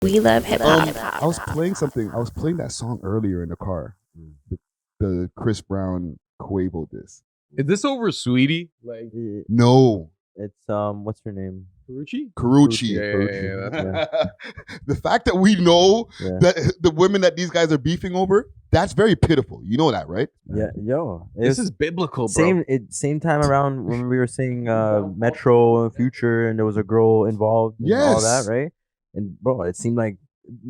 We love hip hop. I was playing something. I was playing that song earlier in the car. The Chris Brown Quavo disc. Is this over Sweetie? Like No. it's what's her name? Karuchi. Yeah. The fact that we know Yeah. that the women that these guys are beefing over, that's very pitiful. You know that, right? Yeah, yo. This is biblical, bro. Same time around when we were saying Metro and Future, and there was a girl involved and all Yes. that, right? And bro, it seemed like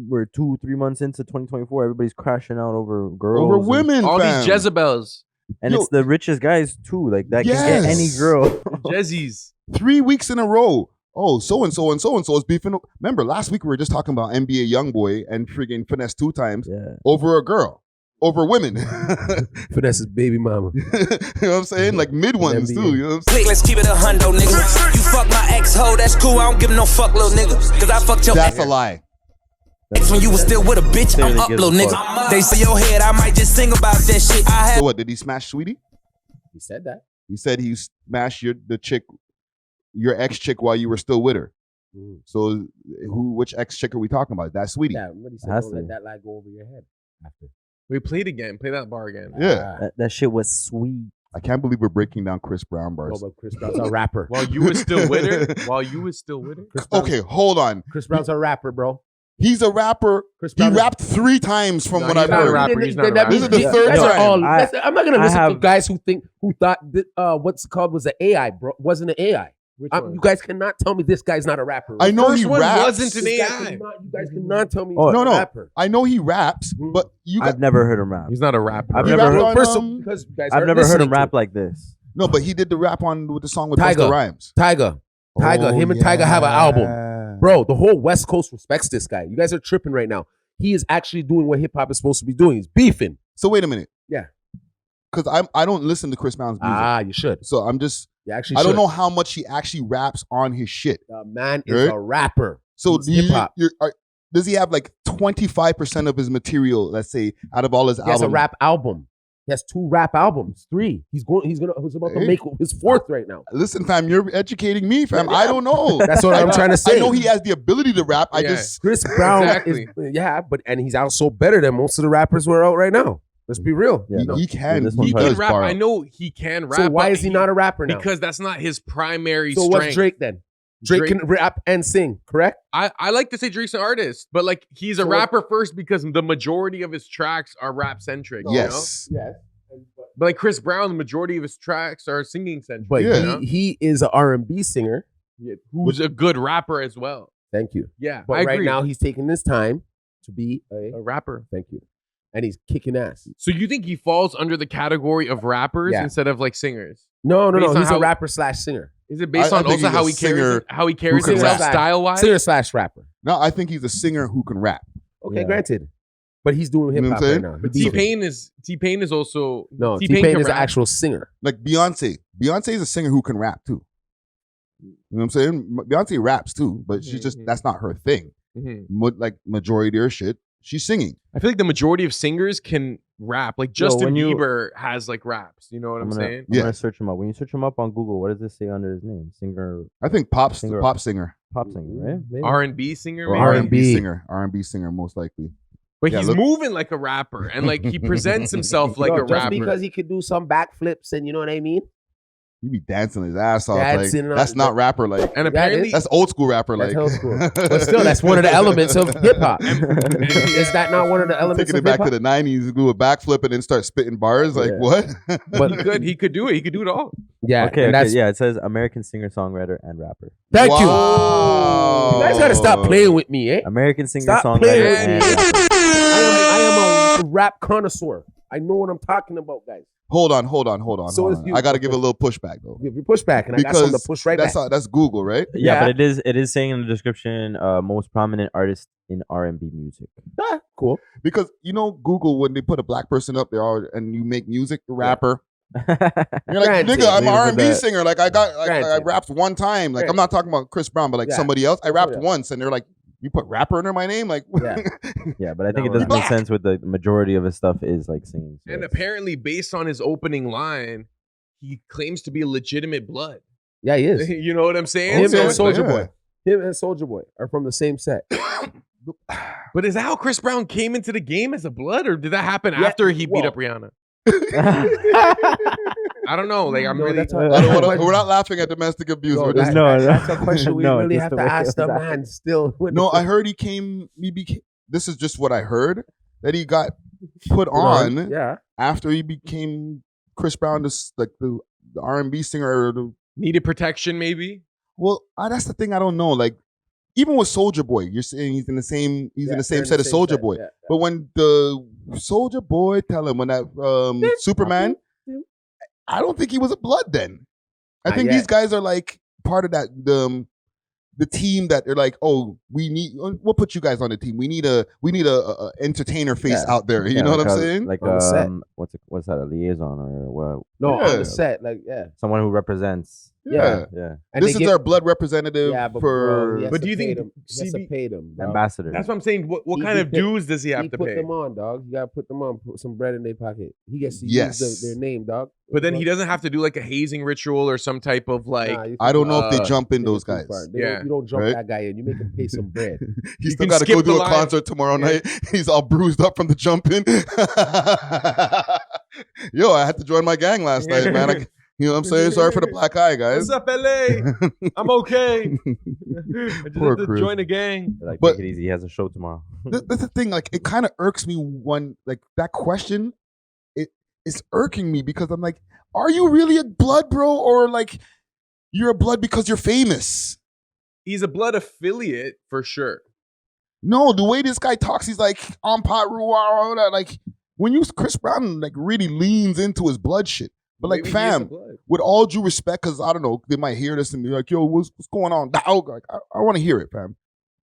we're 2-3 months into 2024. Everybody's crashing out over girls, Over and- women, All fam. these Jezebels, and Yo. it's the richest guys too. Like that can get any Yes. girl. Jezzies. 3 weeks in a row. Oh, so and so and so and so is beefing. Remember, last week we were just talking about NBA YoungBoy and friggin' Finesse 2 times Yeah. over a girl, over women. Finesse's baby mama. You know what I'm saying? Like mid ones too. You know what I'm saying? Click, let's keep it a hundo, nigga. You fuck my ex-hoe, that's cool. I don't give no fuck, little nigga. Cause I fucked your That's a lie. ex when you was still with a bitch. I'm Clearly up, gives little a nigga. They say your head, I might just sing about that shit. I had So what? Did he smash Sweetie? He said that. He said he smashed your ex chick while you were still with her. So which ex chick are we talking about? That's Sweetie. Yeah, what he said. Has Don't to let be. that lie go over your head. After. Wait, play it again. Play that bar again. Yeah. That shit was sweet. I can't believe we're breaking down Chris Brown No, bars. but Chris Brown's a rapper. While you were still with her. While you were still with her. Chris Brown's, Okay, hold on. Chris Brown's a rapper, bro. He's a rapper. Chris He Brown is- rapped 3 times from No, what he's I've not a heard. rapper. He's not a That rapper. means This is the you third guys are time. all- I- I'm not gonna I listen to have- guys who thought that, what's it called was an AI, bro. Wasn't an AI. Which one? You guys cannot tell me this guy's not a rapper. I know First he one raps. wasn't an This guy AI. you guys cannot tell me he's Oh, not no. a rapper. I know he raps, but you got I've never heard him rap. He's not a rapper. I've He never rapped heard. on, First of because you guys I've aren't never heard him listening to rap it. like this. No, but he did the rap with the song with Tiger. Busta Rhymes. Tiger, Oh, him and Tiger have an album. Bro, the whole West Coast respects this guy. You guys are tripping right now. He is actually doing what hip hop is supposed to be doing. He's beefing. So wait a minute. Yeah. Because I don't listen to Chris Brown's music. You should. So I'm just, You actually I don't should. know how much he actually raps on his shit. The man is Right? a rapper. So He's do you, hip-hop. does he have like 25% of his material, let's say, out of all his He has albums? a rap album. He has 2 rap albums. 3. He's about to Hey. make his 4th right now. Listen, fam, you're educating me, fam. Yeah. I don't know. That's what I'm trying to say. I know he has the ability to rap. I Yeah. just Chris Brown Exactly. and he's also better than most of the rappers who are out right now. Let's be real. Yeah, no. he can. This He one's He hard. can does rap. bar I up. know he can rap. So why but is he not a rapper now? Because that's not his primary So strength. what's Drake then? Drake can rap and sing, correct? I like to say Drake's an artist, but like he's a So what- rapper first because the majority of his tracks are rap centric. Yes. Yes. But like Chris Brown, the majority of his tracks are singing centric. But Yeah. he is an R&B singer. Who's a good rapper as well. Thank you. Yeah, But I right agree. now he's taking this time to be a rapper. thank you. And he's kicking ass. So you think he falls under the category of rappers Yeah. instead of like singers? No. Based on He's a how- rapper / singer. Is it based I on think also he's how a he carries singer how he carries who can himself rap. style wise? Singer / rapper. No, I think he's a singer who can rap. Okay, Yeah. granted. But he's doing You know hip what hop I'm right saying? now. But He beat him. T-Pain is also No, T-Pain T-Pain can is an rap. actual singer. Like Beyonce. Beyonce is a singer who can rap too. You know what I'm saying? Beyonce raps too, but she's just, that's not her thing. Mhm. Like majority of her shit, she's singing. I feel like the majority of singers can rap. Like Yo, Justin when you- Bieber has like raps. You know what I'm saying? I'm Yeah. gonna search him up. When you search him up on Google, what does this say under his name? Singer, I think pop Singer. singer. pop singer, right? Maybe. R&B singer, Or maybe? R&B. R&B singer most likely. But Yeah, he's look- moving like a rapper, and like he presents himself like Yo, a just rapper. because he could do some backflips and you know what I mean? He be dancing his ass off. Dancing Like, on- that's not rapper like. and That apparently, is- That's old school rapper That's like. old school. But still, that's one of the elements of hip hop. Is that not one of the elements Taking of it back hip to hop? the 90s, do a backflip and then start spitting bars. Like, Yeah. what? But he could do it. He could do it all. yeah, Okay, and that's yeah. It says American singer, songwriter, and rapper. thank you. Wow. You guys gotta stop playing with me, eh? American singer, Stop songwriter, playing with and me. rapper. I am a rap connoisseur. I know what I'm talking about, guys. Hold on. So is you. I got to give a little pushback though. Give your pushback, and I got something to push right back. That's Google, right? Yeah, Yeah. but it is saying in the description, most prominent artist in R&B music. Ah, cool. Because you know, Google, when they put a black person up there and you make music, a rapper. You're like, Granted. nigga, I'm Leave it an for R&B that. singer. Like I Granted. rapped one time. Like I'm not talking about Chris Brown, but like Yeah. somebody else. I rapped Yeah. once, and they're like, you put rapper under my name, like. Yeah. Yeah, but I think No, it doesn't make black. sense with the majority of his stuff is like singing. So And it's- apparently, based on his opening line, he claims to be a legitimate blood. Yeah, he is. You know what I'm saying? Him So and it's Soulja like- Boy. Him and Soulja Boy are from the same set. But is that how Chris Brown came into the game as a blood, or did that happen Yeah, after he beat well- up Rihanna? I don't know. Like, I'm No, really. that's I don't wanna- we're not laughing at domestic abuse. No, We're just, that's a question we No, really just have the to way it ask the was man still. no, I heard he became. This is just what I heard, that he got put on Yeah. after he became Chris Brown, the R&B singer. Or Needed protection, maybe. well, that's the thing I don't know. Like, even with Soulja Boy, you're saying he's in the same set as Soulja Boy. Yeah. But when the Soulja Boy tell him when that Superman, I don't think he was a blood then. I Not think yet. these guys are like part of that the team that they're like, oh, we'll put you guys on the team. We need a entertainer face out there. You know what I'm saying? Like On the set. what's that? A liaison or what? No, Yeah. on the set, like Someone who represents. Yeah. Yeah. And This they is give- our blood representative Yeah, but for. bro, he has But to do you pay think them. He has to CB pay them, bro. Ambassador. That's what I'm saying. What He- kind he of put- dues does he have He to put pay? them on, dog. You gotta put them on. Put some bread in their pocket. He gets to Yes. use their name, dog. But then he doesn't have to do like a hazing ritual or some type of like. Nah, you I don't know if they Uh, jump in think those it's too guys. far. Yeah. You don't jump Right? that guy in. You make him pay some bread. He's You still can got to skip go the do a line. concert tomorrow Yeah. night. He's all bruised up from the jumping. Yo, I had to join my gang last night, man. You know what I'm saying? Sorry for the black eye, guys. What's up, LA? I'm okay. I just Poor had to Chris. join a gang. Like, But- take it easy. He has a show tomorrow. That's the thing. Like, it kind of irks me when, like, that question. It's irking me because I'm like, are you really a blood, bro, or like you're a blood because you're famous? He's a blood affiliate for sure. No, the way this guy talks, he's like on pot all that. Like when you Chris Brown like really leans into his blood shit. But like, Maybe he is a fam, blood. with all due respect, because I don't know, they might hear this and be like, yo, what's going on? Like, I want to hear it, fam.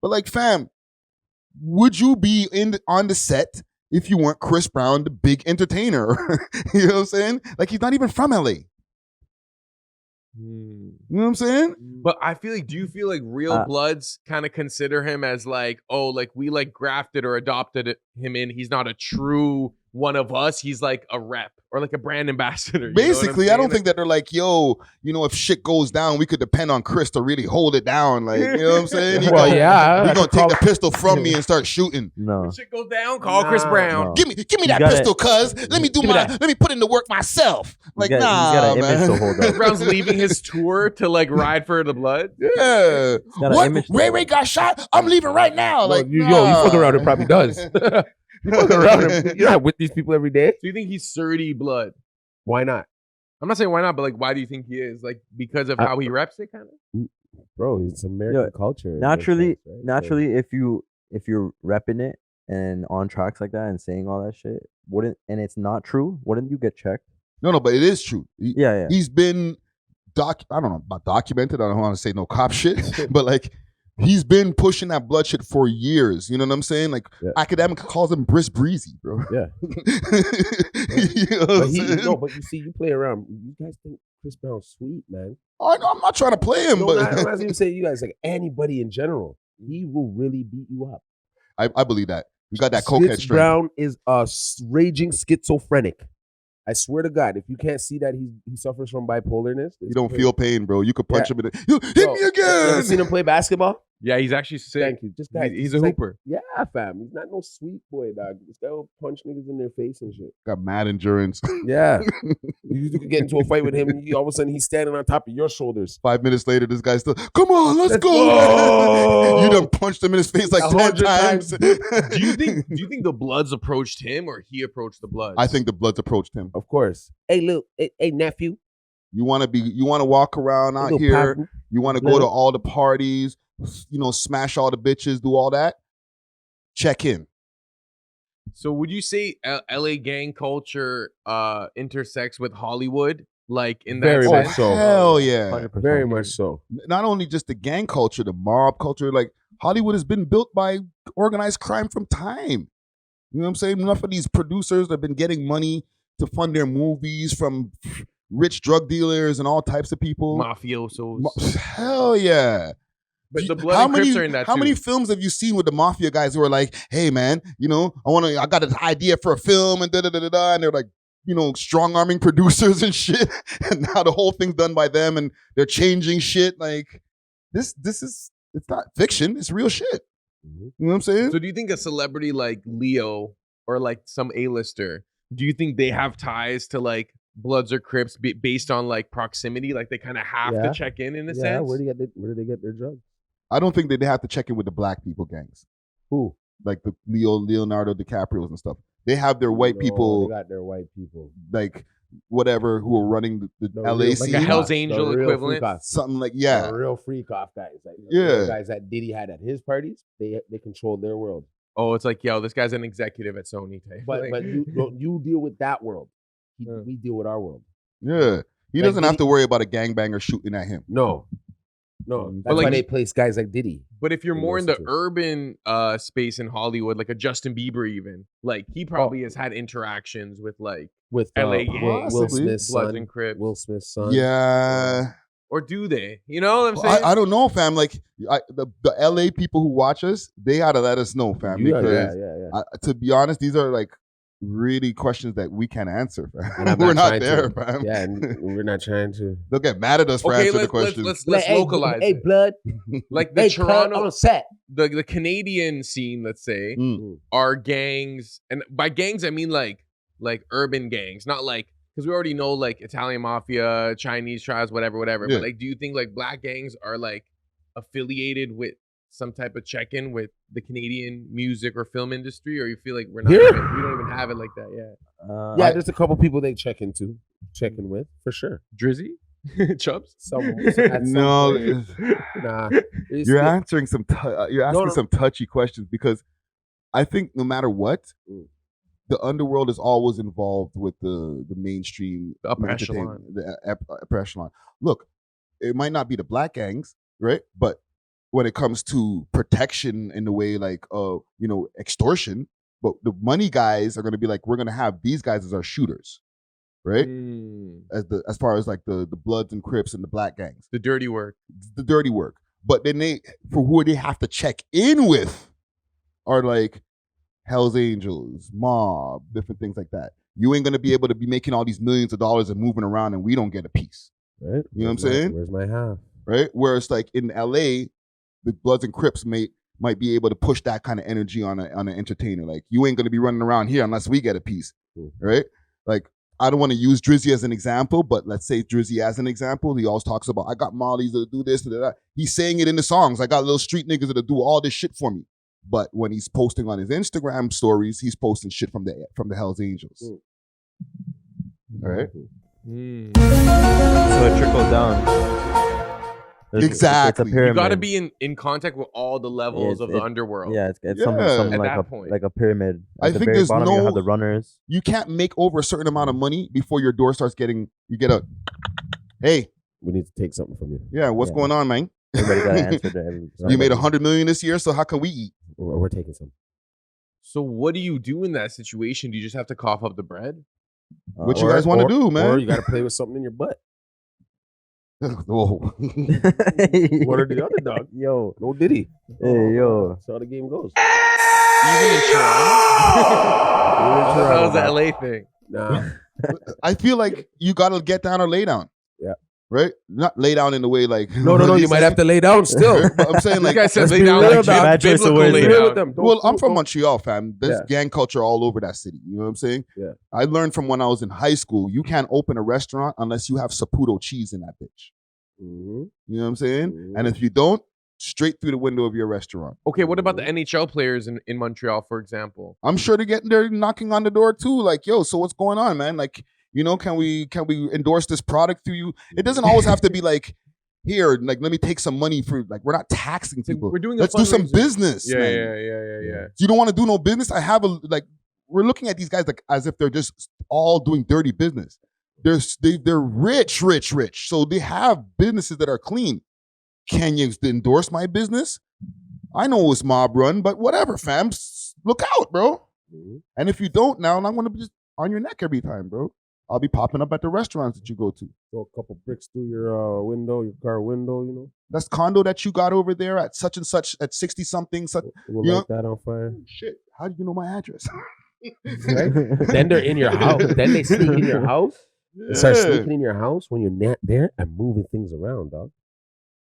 But like, fam, would you be on the set if you weren't Chris Brown, the big entertainer? You know what I'm saying? Like, he's not even from LA. You know what I'm saying? But I feel like, do you feel like real bloods kind of consider him as like, oh, like we like grafted or adopted him in? He's not a true one of us. He's like a rep or like a brand ambassador. You know what I'm Basically, I don't saying? think that they're like, yo, you know, if shit goes down, we could depend on Chris to really hold it down. Like, you know what I'm saying? He Well, gonna, yeah. he gonna take the pistol from me and start shooting. No. When shit goes down, call Chris Brown. No. Give me that gotta- pistol, cuz. Let me let me put in the work myself. Like, he's nah, got an man. image to hold Chris up. Brown's leaving his tour to like ride for the blood. Yeah. got an What? image to Ray hold Ray up. got shot? I'm leaving right now. Like, you fuck around and probably does. You fuck around and you're not with these people every day. Do you think he's Surdy blood? Why not? I'm not saying why not, but like, why do you think he is? Like, because of how he reps it, kind of. Bro, it's American culture. in Naturally, that sense, right? naturally, if you're repping it and on tracks like that and saying all that shit, and it's not true, wouldn't you get checked? No, but it is true. Yeah. He's been I don't know about documented. I don't want to say no cop shit, but like he's been pushing that blood shit for years. You know what I'm saying? Like academic calls him Brisk Breezy, bro. Yeah. You know what I'm saying? But you see, you play around. You guys think Chris Brown's sweet, man. I'm not trying to play him, No, but I'm not even saying you guys, like anybody in general. He will really beat you up. I believe that. You got that cokehead Chris strength. Brown is a raging schizophrenic. I swear to God, if you can't see that he suffers from bipolarness, You don't feel pain, bro. You could punch him in the. You hit Bro, me You ever again. seen him play basketball? Yeah, he's actually sick. Thank you. Just guys, He's a like- hooper. Yeah, fam. He's not no sweet boy, dog. This guy will punch niggas in their face and shit. Got mad endurance. Yeah. You could get into a fight with him, and all of a sudden he's standing on top of your shoulders. 5 minutes later, this guy's still. Come on, let's go. go. You done punched him in his face like 10 100 times. Do you think the Bloods approached him or he approached the Bloods? I think the Bloods approached him. Of course. Hey, Lil. Hey, nephew. You want to walk around out Little here. Papu. You want to go to all the parties, you know, smash all the bitches, do all that. Check in. So would you say LA gang culture intersects with Hollywood? Like in that Very sense? much so. Hell yeah. 100%. Very much so. Not only just the gang culture, the mob culture, like Hollywood has been built by organized crime from time. You know what I'm saying? Enough of these producers that have been getting money to fund their movies from rich drug dealers and all types of people. Mafiosos. Hell yeah. But the Blood and Crips are in that how too. many films have you seen with the mafia guys who are like, hey man, you know, I got an idea for a film and da-da-da-da-da, and they're like, you know, strong arming producers and shit. And now the whole thing's done by them and they're changing shit. Like this is, it's not fiction. It's real shit. You know what I'm saying? So do you think a celebrity like Leo or like some A-lister, do you think they have ties to like Bloods or Crips based on like proximity? Like they kind of have to check in a sense? Where do they get their drugs? I don't think they have to check in with the black people gangs. Who? Like the Leonardo DiCaprio's and stuff. They have their white people. They got their white people. Like whatever, who are running the LA scene. Like a Hell's Angel equivalent. Something like, The real freak off guys. Like the guys that Diddy had at his parties, they controlled their world. Oh, it's like, yo, this guy's an executive at Sony type. But you deal with that world. We deal with our world. Yeah. He doesn't have to worry about a gangbanger shooting at him. No. That's why they place guys like Diddy. But if you're more in the urban space in Hollywood, like a Justin Bieber even, like he probably has had interactions with LA gangs, Will Smith's Bloods son. and Crips. Will Smith's son. Yeah. Or do they? You know what I'm saying? I don't know, fam. Like the LA people who watch us, they gotta let us know, fam. Because to be honest, these are like really questions that we can't answer, fam. We're not there, fam. Yeah, and we're not trying to. They'll get mad at us for answering the questions. Let's localize it. Blood. Like the Toronto on set. The Canadian scene, let's say, are gangs, and by gangs I mean like urban gangs, not like, because we already know like Italian mafia, Chinese tribes, whatever. But like, do you think like black gangs are like affiliated with some type of check-in with the Canadian music or film industry, or you feel like we don't even have it like that yet? There's a couple people they check in with for sure. Drizzy, Chubbs, No, nah. You're asking some touchy questions, because I think no matter what, the underworld is always involved with the mainstream, the upper echelon. The upper echelon. Look, it might not be the black gangs, right? But when it comes to protection in the way like extortion, but the money guys are going to be like, we're going to have these guys as our shooters, right? As far as like the Bloods and Crips and the black gangs, the dirty work. But then who they have to check in with are like Hell's Angels, mob, different things like that. You ain't going to be able to be making all these millions of dollars and moving around, and we don't get a piece. Right? You know what I'm saying? Where's my half? Right? Whereas like in LA, the Bloods and Crips might be able to push that kind of energy on an entertainer. Like, you ain't gonna be running around here unless we get a piece, right? Like, I don't want to use Drizzy as an example, but let's say Drizzy as an example. He always talks about, I got mollies that do this, that. He's saying it in the songs. I got little street niggas that do all this shit for me. But when he's posting on his Instagram stories, he's posting shit from the Hells Angels. All right. So it trickles down. Exactly. It's a pyramid. You got to be in contact with all the levels of the underworld. Yeah, it's something like a pyramid. At the very bottom, you have the runners. You can't make over a certain amount of money before your door starts getting. You get a, hey, we need to take something from you. Yeah, what's going on, man? Everybody got to answer to every. You made $100 million this year, so how can we eat? We're taking some. So what do you do in that situation? Do you just have to cough up the bread? What you guys want to do, man? Or you got to play with something in your butt. Whoa. What are the other dogs? Yo. No Diddy. Hey, yo. That's how the game goes. Even in Toronto? That was the LA thing. Nah. I feel like you got to get down or lay down. Yeah. Right? Not lay down in the way like... No. You might have to lay down still. I'm saying like... This guy says lay down like biblical lay down. Well, I'm from Montreal, fam. There's gang culture all over that city. You know what I'm saying? Yeah. I learned from when I was in high school, you can't open a restaurant unless you have Saputo cheese in that bitch. Mm-hmm. You know what I'm saying? And if you don't, straight through the window of your restaurant. Okay, what about the NHL players in Montreal, for example? I'm sure they're knocking on the door too. Like, yo, so what's going on, man? Like, you know, can we endorse this product through you? It doesn't always have to be like, here, like, let me take some money for, like, we're not taxing people. We're doing Let's do some business, man. Yeah. You don't want to do no business? We're looking at these guys like as if they're just all doing dirty business. They're rich. So they have businesses that are clean. Can you endorse my business? I know it's mob run, but whatever, fam. Look out, bro. And if you don't now, I'm going to be just on your neck every time, bro. I'll be popping up at the restaurants that you go to. Throw a couple bricks through your window, your car window, you know. That's condo that you got over there at such and such, at 60-something. We'll light that on fire. Oh, shit. How do you know my address? Right? Then they're in your house. Then they sneak in your house. They start sneaking in your house when you're not there and moving things around, dog.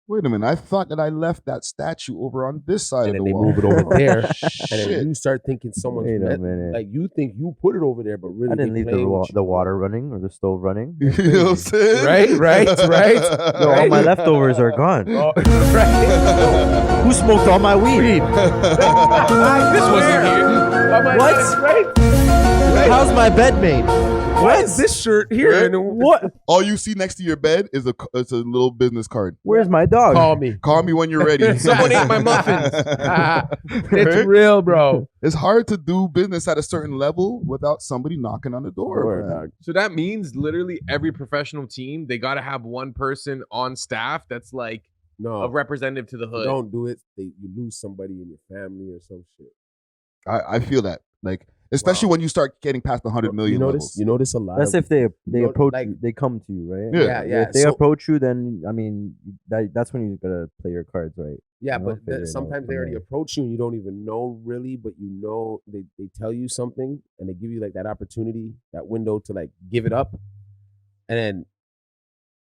Wait a minute. I thought that I left that statue over on this side And of then the they wall. move it over there. And Shit. then you start thinking someone's Wait a minute. like you think you put it over there, but really I didn't they leave playing with the you. water running or the stove running. You know what I'm saying? Right. Yo, all my leftovers are gone. Oh, right. Who smoked all my weed? This wasn't here. Oh my What? God, right? How's my bed made? Why is this shirt here? Right? And What? All you see next to your bed is it's a little business card. Where's my dog? Call me. Call me when you're ready. Someone ate my muffins. It's Right? real, bro. It's hard to do business at a certain level without somebody knocking on the door. Word, man. dog. So that means literally every professional team, they got to have one person on staff that's like No, a representative to the you hood. don't do it. You lose somebody in your family or some shit. I feel that. Like, especially Wow. when you start getting past the 100 million levels. You notice a lot. That's of, if they you know, approach like- you, they come to you, right? Yeah. If they So- approach you, then I mean that's when you gotta play your cards right. Yeah, You know, but figure it out sometimes they from already there. approach you and you don't even know really, but you know they tell you something and they give you like that opportunity, that window to like give it up, and then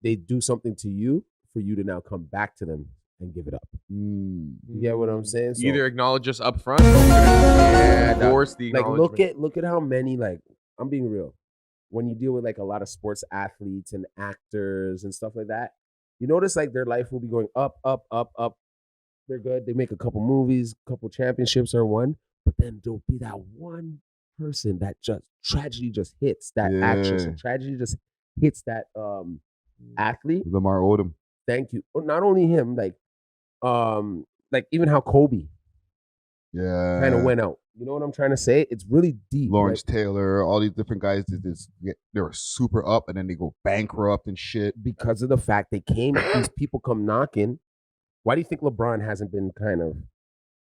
they do something to you for you to now come back to them and give it up. Mm. You get what I'm saying? So, Either acknowledge us up front, or we're gonna dog. force the like acknowledgement. look at how many, like, I'm being real. When you deal with like a lot of sports athletes and actors and stuff like that, you notice like their life will be going up, up, up, up. They're good. They make a couple movies, couple championships or one, but then there'll be that one person that just tragedy just hits that actress. Yeah. And tragedy just hits that athlete. Lamar Odom. Thank you. Or not only him, like even how Kobe Yeah. kind of went out. You know what I'm trying to say? It's really deep. Lawrence like, Taylor, all these different guys, they were super up and then they go bankrupt and shit. because of the fact they came, these people come knocking. Why do you think LeBron hasn't been kind of,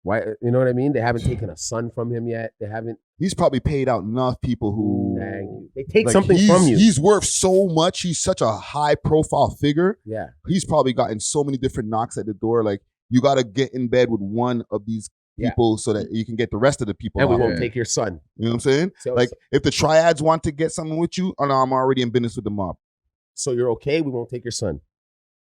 why, you know what I mean? They haven't taken a son from him yet. They haven't. He's probably paid out enough people who Thank you. They take like, something he's- from you. He's worth so much. He's such a high profile figure. Yeah. He's probably gotten so many different knocks at the door. Like, you got to get in bed with one of these Yeah. people so that you can get the rest of the people And we out. won't Yeah. take your son. You know what I'm saying? So, Like, if the triads want to get something with you, oh no, I'm already in business with the mob. so you're okay. We won't take your son.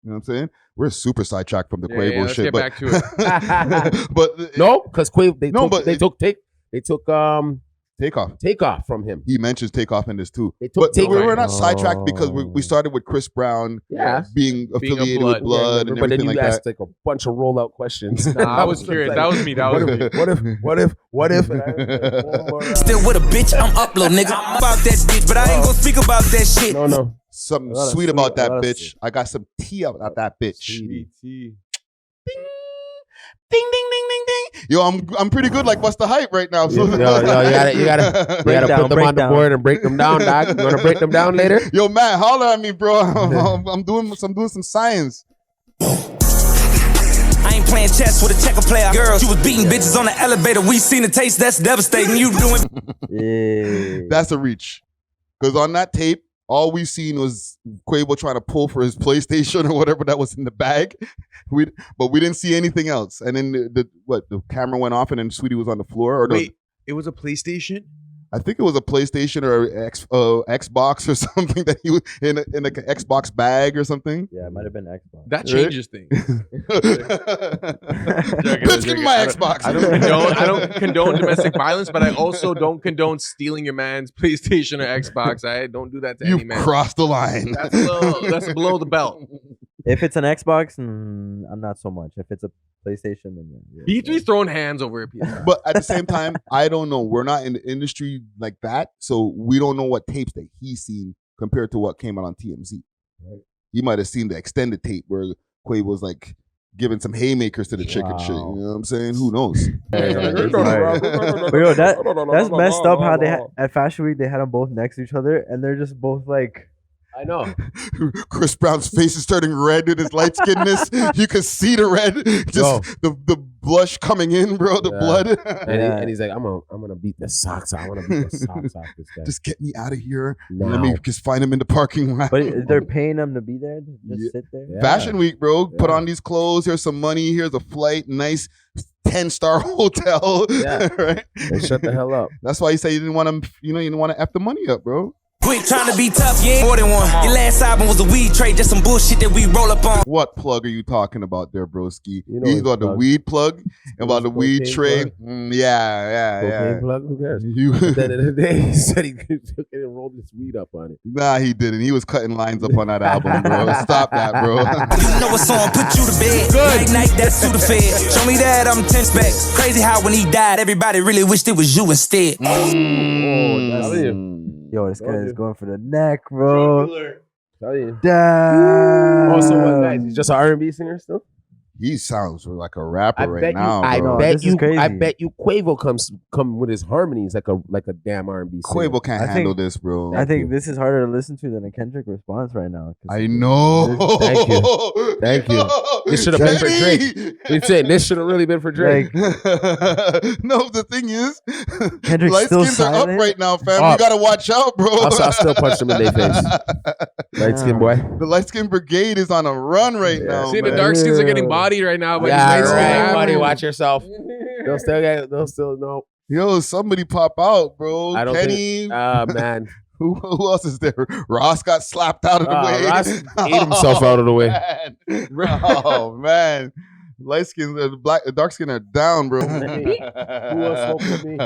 You know what I'm saying? We're super sidetracked from the Yeah, Quavo yeah, let's shit. get but, back to but No, because Quavo, they No, took, but they it- took Takeoff. Takeoff from him. He mentions Takeoff in this too. They took But Takeoff. we're not sidetracked because Oh. we started with Chris Brown Yeah. being a affiliated blood. with blood and but then everything you like asked that. like a bunch of rollout questions. Nah, I was curious. That was me. That was me. What if? And I was like, one more round. Still with a bitch, I'm up, little nigga. I'm about that bitch, but I ain't gonna speak about that shit. No. Something A lot of sweet sweet- about a that lot of bitch. I got some tea about that bitch. Sweet. Ding ding ding ding ding. Yo, I'm pretty good. Like, what's the hype right now? So- Yo, you gotta Break put down, them break on the down. board and break them down, dog. You wanna break them down later? Yo, man, holler at me, bro. I'm doing some science. I ain't playing chess with a checker player. Girl, you was beating bitches on the elevator. We seen the taste, that's devastating. You doing Yeah. That's a reach. Because on that tape, all we seen was Quavo trying to pull for his PlayStation or whatever that was in the bag. But we didn't see anything else. And then the camera went off and then Sweetie was on the floor. Or no, Wait, it was a PlayStation? I think it was a PlayStation or Xbox or something that he was in an Xbox bag or something. Yeah, it might have been Xbox. That changes things. Bitch, give me my Xbox. I don't condone domestic violence, but I also don't condone stealing your man's PlayStation or Xbox. I don't do that to any You man. crossed the line. That's below the belt. If it's an Xbox, I'm not so much. If it's a PlayStation, then yeah. B3's throwing hands over a PS5. But at the same time, I don't know. We're not in the industry like that, so we don't know what tapes that he's seen compared to what came out on TMZ. Right? He might have seen the extended tape where Quavo was like giving some haymakers to the chick and shit. You know what I'm saying? Who knows? But yo, that's messed up how they at Fashion Week they had them both next to each other and they're just both like I know. Chris Brown's face is turning red with his light skinness. You can see the red, just the blush coming in, bro. The blood. And he's like, I'm gonna beat the socks out. I want to beat the socks off this guy. Just get me out of here. Now. Let me just find him in the parking lot. But they're paying them to be there, just sit there. Yeah. Fashion Week, bro. Put Yeah. on these clothes. Here's some money. Here's a flight. Nice 10-star hotel. Yeah. Right? They shut the hell up. That's why you say you didn't want to, you didn't want to F the money up, bro. Quick trying to be tough, you ain't more than one. Your last album was a weed trade, just some bullshit that we roll up on. What plug are you talking about there, broski? You know He's his got the plug. weed plug, about the weed Cocaine tray. plug. Yeah. Cocaine plug? Who cares? You, At the end of the day, he said he took it and rolled this weed up on it. nah, he didn't. He was cutting lines up on that album, bro. Stop that, bro. You know what's on, put you to bed. Night, that's to the fed. Show me that, I'm tense back. Crazy how when he died, everybody really wished it was you instead. Yo, this guy is going for the neck, bro. Tell you. Damn. Also, what guys? He's just an R&B singer still. He sounds like a rapper I right bet now, you. I bro. this is crazy. bet you. Quavo come with his harmonies like a damn R&B singer. Quavo can't I handle think- this, bro. I think this is harder to listen to than a Kendrick response right now. 'cause I know. Thank you. Thank you. This should have been for Drake. We're saying this should have really been for Drake. No, the thing is, Kendrick's light still skins are up silent? right now, fam. Up. You gotta watch out, bro. I'll still punch them in their face. Light skin boy. The light skin brigade is on a run right Yeah. now. See, the man. dark skins are getting bodied right now. But Yeah, these light right, skins- buddy. Watch yourself. They'll still know. Yo, somebody pop out, bro. I don't Kenny. Man. Who else is there? Ross got slapped out of the way. Ross ate himself out of the way. Man. Oh man, light skin, the dark skin are down, bro. Who else smoke with me?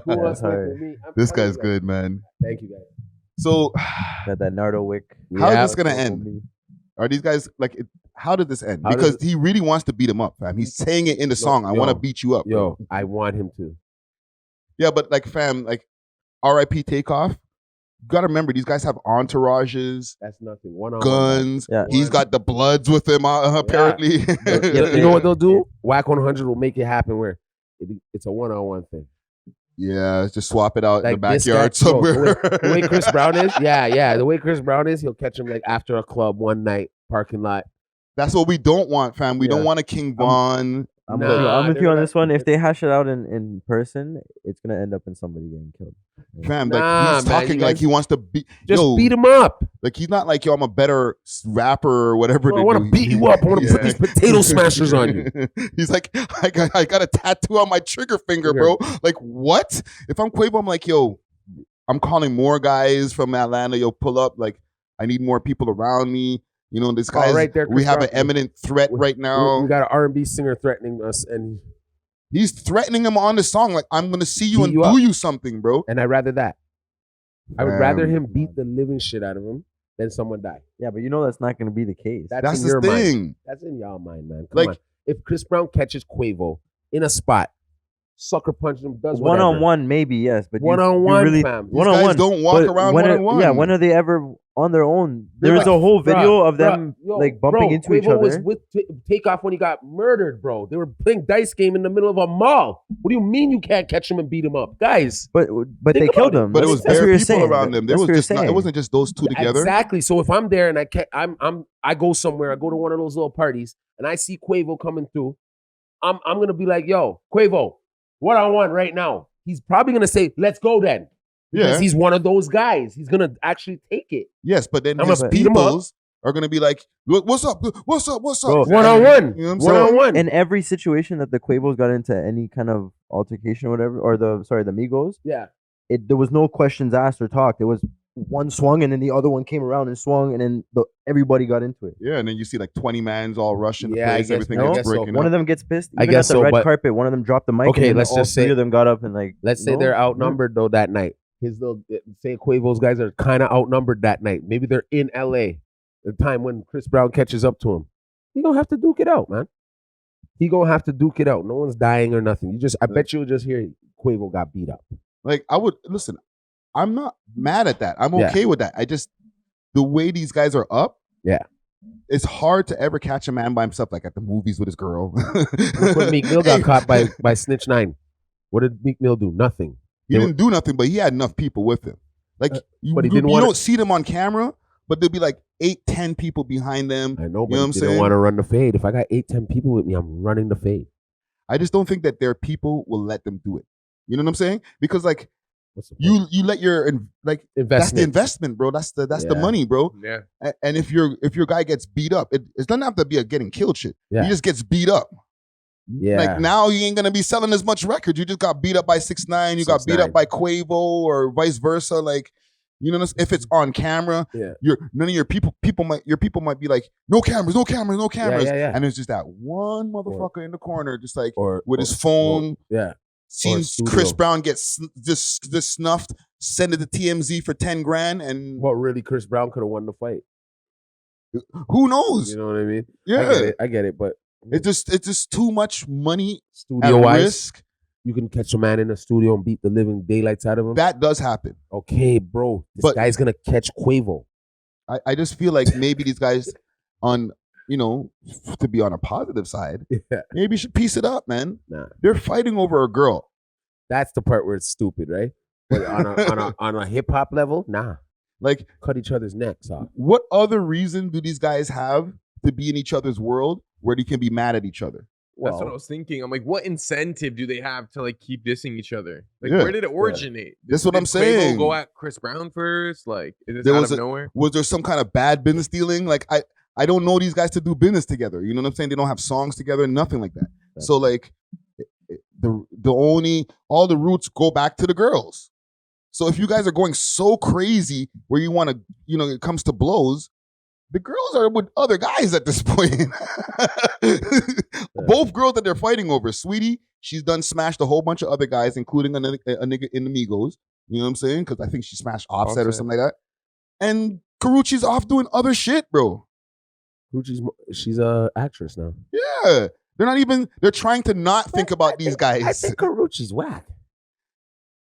Who else smoke with me? I'm This telling guy's you, good, man. Thank you, guys. So, Got that Nardo wick. how Yeah. is this gonna end? Are these guys like? How did this end? How Because does he really wants to beat him up, fam. He's saying it in the song. I want to yo, beat you up. bro. Yo, I want him to. Yeah, but like, fam, like, R.I.P. Takeoff. You gotta remember, these guys have entourages, That's nothing. One-on-one. guns. Yeah. He's got the Bloods with him, apparently. You know what they'll do? Whack 100 will make it happen where it's a one-on-one thing. Yeah, just swap it out in the Like this backyard guy- yo, somewhere. the way Chris Brown is, yeah. The way Chris Brown is, he'll catch him like after a club one night, parking lot. That's what we don't want, fam. We don't Yeah. want a King Von. I'm Nah, with you. I'm with they're you on not- this one. If they hash it out in person, it's gonna end up in somebody getting killed. Fam, Nah, like he's man, talking you like guys- he wants to beat. Just yo, beat him up. Like he's not like, yo, I'm a better rapper or whatever. Bro, I want to beat you up. I want to put these potato smashers on you. He's like, I got a tattoo on my trigger finger, bro. Like, what? If I'm Quavo, I'm like, yo, I'm calling more guys from Atlanta. Yo, pull up. Like, I need more people around me. You know, this guy. right there, we Chris have an Brown. eminent threat right now. We got an R&B singer threatening us, and He's threatening him on the song. Like, I'm gonna see you Beat and you do up. you something, bro. I'd rather that. I would rather Fam. him beat the living shit out of him than someone die. Yeah, but you know that's not gonna be the case. That's in the your mind. thing. That's in y'all mind, man. Come Like- on. If Chris Brown catches Quavo in a spot, sucker punches him, does One whatever. on one, maybe yes, but One-on-one, really fam. These one on guys one. don't walk around when one are, on one. Yeah, when are they ever on their own? They're There's like, a whole video of them Bruh, yo, like bumping bro, into each Quavo was other. with Takeoff when he got murdered, bro. They were playing dice game in the middle of a mall. What do you mean you can't catch him and beat him up, guys? But Think they about killed it. him. But it That's- was that's what bare you're people saying. around them. There That's was what you're just not, it saying. wasn't just those two together. Exactly. So if I'm there and I go somewhere, I go to one of those little parties, and I see Quavo coming through, I'm gonna be like, yo, Quavo, one-on-one right now. He's probably gonna say, let's go then. Because Yeah. he's one of those guys. He's gonna actually take it. Yes, but then I'm his gonna beat 'em up. peoples are gonna be like, "Look, what's up? What's up? What's up?" Bro, One-on-one. You know what I'm saying? One-on-one. In every situation that the Quavos got into any kind of altercation or whatever, or the Migos, Yeah. there was no questions asked or talked. It was one swung and then the other one came around and swung and then everybody got into it. Yeah, and then you see like 20 mans all rushing the Yeah, I place. guess- Everything I gets guess so. breaking One of up. them gets pissed. I Even guess at the so, red but- carpet, one of them dropped the mic. Okay, and then let's all just three say- of them got up and like. Let's say no, they're outnumbered though that night. Say Quavo's guys are kind of outnumbered that night. Maybe they're in LA. The time when Chris Brown catches up to him, he gonna have to duke it out, man. He gonna have to duke it out. No one's dying or nothing. I bet you'll just hear Quavo got beat up. Like I would listen. I'm not mad at that. I'm Yeah. okay with that. I just the way these guys are up. Yeah. It's hard to ever catch a man by himself, like at the movies with his girl. Look what Meek Mill got caught by Snitch 9. What did Meek Mill do? Nothing. He didn't do nothing, but he had enough people with him. Like you, but he you- didn't you wanna- don't see them on camera, but there'll be like 8-10 people behind them. I know, but You know what he I'm didn't saying? want to run the fade. If I got 8-10 people with me, I'm running the fade. I just don't think that their people will let them do it. You know what I'm saying? Because like What's the point? you let your like that's the investment. investment, bro. That's the Yeah. money, bro. Yeah. And if your guy gets beat up, it doesn't have to be a getting killed shit. Yeah. He just gets beat up. Yeah. Like now you ain't gonna be selling as much records. You just got beat up by 6ix9ine. You got beat 6ix9ine. up by Quavo or vice versa. Like You know, if it's on camera, Yeah. none of your people might be like, no cameras, no cameras, no cameras. yeah. And there's just that one motherfucker in the corner, just like Or with his phone. yeah. Seen studio. Chris Brown get just snuffed, send it to TMZ for 10 grand, and Well, really, Chris Brown could have won the fight. who knows? You know what I mean? Yeah, I get it, but it's just too much money at studio wise, risk. you can catch a man in a studio and beat the living daylights out of him. That does happen. Okay, bro, this But- guy's gonna catch Quavo. I just feel like maybe these guys on, to be on a positive side, Yeah. maybe you should piece it up, man. Nah, They're fighting over a girl. that's the part where it's stupid, right? But on a hip hop level, nah, Like, cut each other's necks off. what other reason do these guys have to be in each other's world where they can be mad at each other? That's what I Well, was thinking. I'm like, what incentive do they have to like keep dissing each other? Like, Yeah. where did it originate? That's what Did I'm Quavo saying. Go at Chris Brown first? Like, is this There out was of nowhere? Was there some kind of bad business dealing? Like, I don't know these guys to do business together. You know what I'm saying? They don't have songs together, nothing like that. So like, all the roots go back to the girls. So if you guys are going so crazy where you want to, it comes to blows, the girls are with other guys at this point. Both girls that they're fighting over, Sweetie, she's done smashed a whole bunch of other guys, including a nigga in the Migos. You know what I'm saying? Because I think she smashed Offset or something like that. And Karuchi's off doing other shit, bro. she's a actress now. Yeah. They're trying to not think about these guys. I think Karuchi's whack.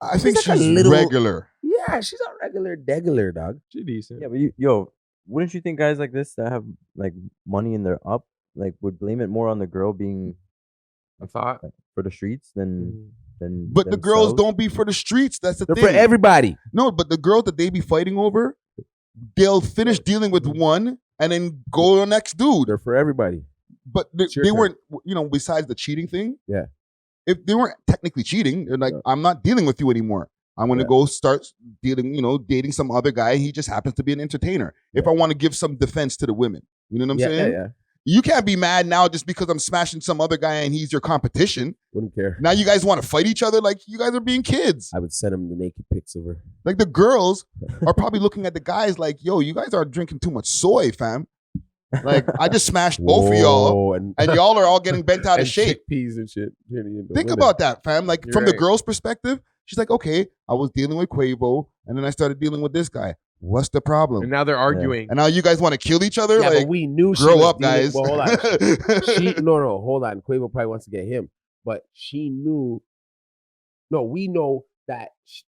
I think like a she's little- regular. Yeah, she's a regular degular, dog. She decent. Yeah, but wouldn't you think guys like this that have like money and they're up, like would blame it more on the girl being I thought. for the streets than But the girls themselves? don't be for the streets. That's the They're thing. for everybody. No, but the girls that they be fighting over, they'll finish dealing with one and then go to the next dude. They're for everybody. But they, It's your they turn. weren't, besides the cheating thing. Yeah. If they weren't technically cheating, they're like, Yeah. I'm not dealing with you anymore. I'm going to Yeah. go start dealing, dating some other guy. He just happens to be an entertainer. If I want to give some defense to the women, you know what I'm saying? Yeah. You can't be mad now just because I'm smashing some other guy and he's your competition. Wouldn't care. Now you guys want to fight each other like you guys are being kids. I would send him the naked pics of her. Like the girls are probably looking at the guys like, yo, you guys are drinking too much soy, fam. Like I just smashed both of y'all Whoa, and y'all are all getting bent out of and shape. chickpeas and shit. Think about that, fam. Like You're from the right. girl's perspective, she's like, okay, I was dealing with Quavo and then I started dealing with this guy. What's the And problem? now they're arguing. And now you guys want to kill each other? Yeah, like, but we knew she grow was up, dealing- guys. Well, hold on. No, hold on. Quavo probably wants to get him, but she knew. No, we know that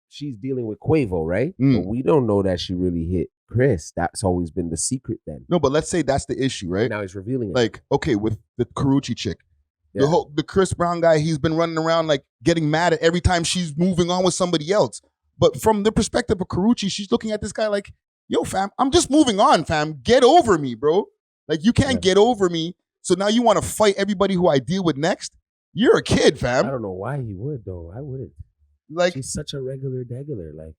she's dealing with Quavo, right? Mm. But we don't know that she really hit Chris. That's always been the secret. Then No, but let's say that's the issue, right? now he's revealing it. Like, okay, with the Karuchi chick, Yeah. the Chris Brown guy, he's been running around like getting mad at every time she's moving on with somebody else. But from the perspective of Karuchi, she's looking at this guy like, yo, fam, I'm just moving on, fam. Get over me, bro. Like, you can't get over me. So now you want to fight everybody who I deal with next? You're a kid, I fam. don't know why he would though. I wouldn't. Like, She's such a regular degular. Like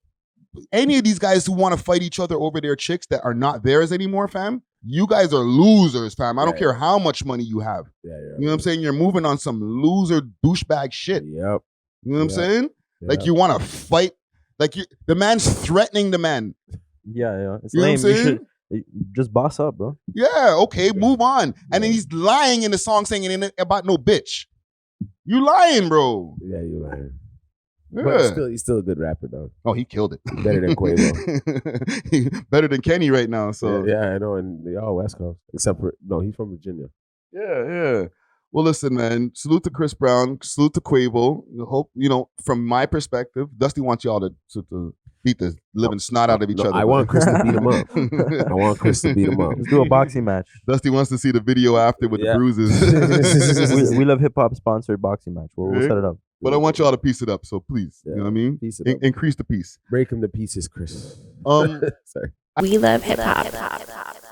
any of these guys who want to fight each other over their chicks that are not theirs anymore, fam, you guys are losers, fam. I don't Yeah. care how much money you have. yeah. You know what I'm saying? You're moving on some loser douchebag shit. Yep. You know what I'm Yeah. saying? Like yep. you want to fight. Like the man's threatening the man. Yeah, it's You know what I'm lame. You saying? should just boss up, bro. Yeah, okay, move on. And then he's lying in the song saying it ain't about no bitch. You lying, bro. Yeah, you're right. Yeah. But he's still a good rapper though. Oh, he killed it. Better than Quavo. Better than Kenny right now. So yeah, I know, and they all West Coast, except for no, he's from Virginia. yeah. Well, listen, man. Salute to Chris Brown. Salute to Quavo. Hope from my perspective, Dusty wants y'all to beat the living snot out of each No, other. I want Chris to beat him up. I want Chris to beat him up. Let's do a boxing match. Dusty wants to see the video after with the Yeah. bruises. we love hip hop sponsored boxing match. We'll set it up. But I want y'all to piece it up. So please, you know what I mean? Piece it up. Increase the piece. Break him to pieces, Chris. Um, Sorry. We love hip hop.